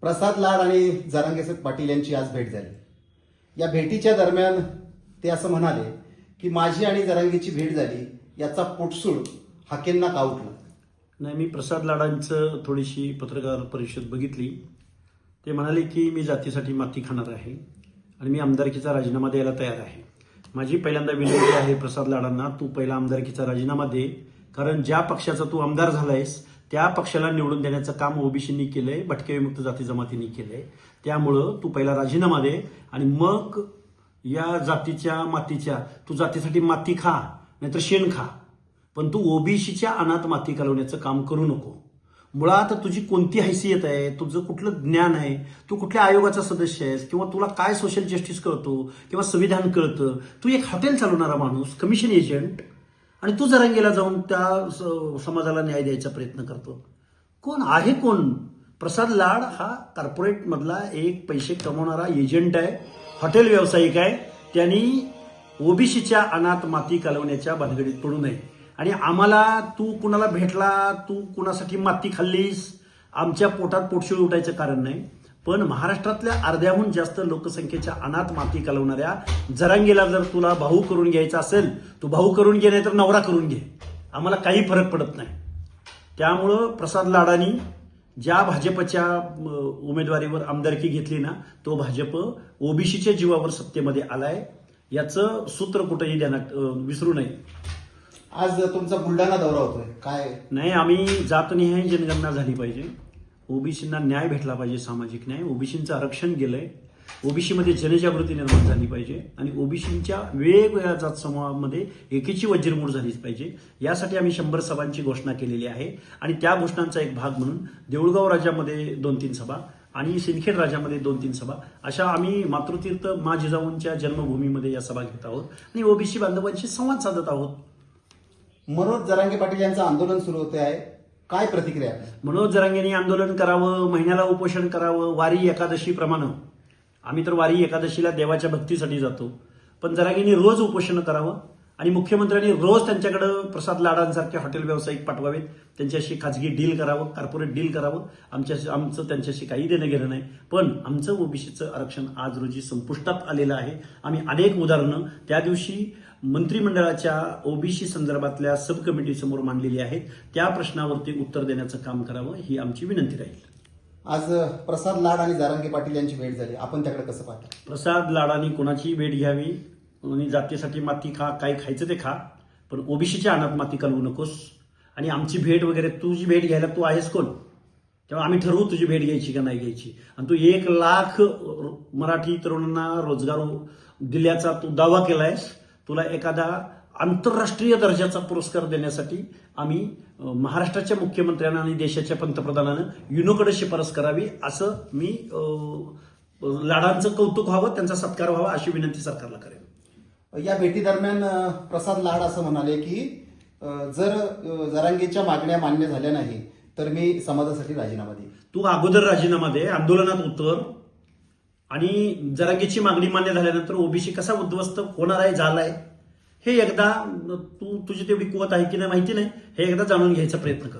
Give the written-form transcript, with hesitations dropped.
प्रसाद लाड आणि जरांगे पाटील यांची आज भेट झाली। या भेटीच्या दरम्यान ते असं म्हणाले की माझी आणि जरांगेची भेट झाली याचा पोटसूळ हाकेंना का उठला? नाही, मी प्रसाद लाडांचं थोडीशी पत्रकार परिषद बघितली। ते म्हणाले की मी जातीसाठी माती खाणार आहे आणि मी आमदारकीचा राजीनामा द्यायला तयार आहे। माझी पहिल्यांदा विनंती आहे प्रसाद लाडांना, तू पहिला आमदारकीचा राजीनामा दे, कारण ज्या पक्षाचा तू आमदार झालायस त्या पक्षाला निवडून देण्याचं काम ओबीसींनी केलंय, भटके विमुक्त जाती जमातींनी केलंय। त्यामुळं तू पहिला राजीनामा दे आणि मग या जातीच्या मातीच्या तू जातीसाठी माती खा नाहीतर शेण खा, पण तू ओबीसीच्या अनाथ माती घालवण्याचं काम करू नको। मुळात तुझी कोणती हैसियत आहे, तुझं कुठलं ज्ञान आहे, तू कुठल्या आयोगाचा सदस्य आहेस किंवा तुला काय सोशल जस्टिस कळतो किंवा संविधान कळतं? तू एक हॉटेल चालवणारा माणूस, कमिशन एजंट, आणि तू जरांगेला जाऊन त्या समाजाला न्याय द्यायचा प्रयत्न करतो। कोण आहे कोण? प्रसाद लाड हा कॉर्पोरेट मधला एक पैसे कमवणारा एजंट आहे, हॉटेल व्यावसायिक आहे। त्यांनी ओबीसीच्या अनाथ माती घालवण्याच्या भानगडीत पडू नये। आणि आम्हाला तू कुणाला भेटला, तू कुणासाठी माती खाल्लीस, आमच्या पोटात पोटशिळ उठायचं कारण नाही। पण महाराष्ट्रातल्या अर्ध्याहून जास्त लोकसंख्येच्या अनाथ माती घालवणाऱ्या जरांगेला जर तुला भाऊ करून घ्यायचा असेल, तू भाऊ करून घे नाही तर नवरा करून घे, आम्हाला काही फरक पडत नाही। त्यामुळं प्रसाद लाडांनी ज्या भाजपच्या उमेदवारीवर आमदारकी घेतली ना, तो भाजप ओबीसीच्या जीवावर सत्तेमध्ये आलाय, याचं सूत्र कुठेही ध्यानात विसरू नये। आज तुमचा बुलढाणा दौरा होतोय, काय? नाही, आम्ही जातनिहाय जनगणना झाली पाहिजे, ओबीसींना न्याय भेटला पाहिजे, सामाजिक न्याय, ओबीसींचं आरक्षण गेलंय, ओबीसीमध्ये जनजागृती निर्माण झाली पाहिजे आणि ओबीसींच्या वेगवेगळ्या जात समूहामध्ये एकीची वज्रमूळ झालीच पाहिजे। यासाठी आम्ही 100 सभांची घोषणा केलेली आहे आणि त्या घोषणांचा एक भाग म्हणून देऊळगाव राजामध्ये 2-3 सभा आणि सिंदखेड राजामध्ये 2-3 सभा, अशा आम्ही मातृतीर्थ मा जिजाऊंच्या जन्मभूमीमध्ये या सभा घेत आहोत आणि ओबीसी बांधवांशी संवाद साधत आहोत। मनोज जरांगे पाटील यांचं आंदोलन सुरू होते आहे, काय प्रतिक्रिया? मनोज जरांगेंनी आंदोलन करावं, महिन्याला उपोषण करावं, वारी एकादशी प्रमाणे। आम्ही तर वारी एकादशीला देवाच्या भक्तीसाठी जातो, पण जरांगेंनी रोज उपोषण करावं आणि मुख्यमंत्र्यांनी रोज त्यांच्याकडे प्रसाद लाडांसारखे हॉटेल व्यावसायिक पाठवावेत, त्यांच्याशी खाजगी डील करावं, कॉर्पोरेट डील करावं। आमचं त्यांच्याशी काही देणं घेणं नाही, पण आमचं ओबीसीचं आरक्षण आज रोजी संपुष्टात आलेलं आहे। आम्ही अनेक उदाहरणं त्या दिवशी मंत्रिमंडळाच्या ओबीसी संदर्भातल्या सब कमिटी समोर मांडलेली आहेत, त्या प्रश्नावरती उत्तर देण्याचं काम करावं ही आमची विनंती राहील। आज प्रसाद लाड आणि जरांगे पाटील यांची भेट झाली, आपण त्याकडे कसं पाहता? प्रसाद लाडांनी कोणाची भेट घ्यावी आणि जातीसाठी माती खा, काय खायचं ते खा, पण ओबीसीच्या अनाथ माती घालवू नकोस। आणि आमची भेट वगैरे, तुझी भेट घ्यायला तू आहेस कोण? तेव्हा आम्ही ठरवू तुझी भेट घ्यायची का नाही घ्यायची। आणि तू 1 लाख मराठी तरुणांना रोजगार दिल्याचा तू दावा केलायस, तुला एखादा आंतरराष्ट्रीय दर्जाचा पुरस्कार देण्यासाठी आम्ही महाराष्ट्राच्या मुख्यमंत्र्यांना आणि देशाच्या पंतप्रधानानं युनोकडे शिफारस करावी, असं मी लाडांचं कौतुक व्हावं, त्यांचा सत्कार व्हावा अशी विनंती सरकारला करेन। या भेटी दरम्यान प्रसाद लाड असं म्हणाले की जर जरांगेच्या मागण्या मान्य झाल्या नाही तर मी समाजासाठी राजीनामा देईन। तू अगोदर राजीनामा दे, आंदोलनात उतर, आणि जरांगेची मागणी मान्य झाल्यानंतर ओबीसी कसा उद्ध्वस्त होणार आहे, झालाय, हे एकदा तुझी तेवढी कुवत आहे की नाही माहिती नाही, हे एकदा जाणून घ्यायचा प्रयत्न कर।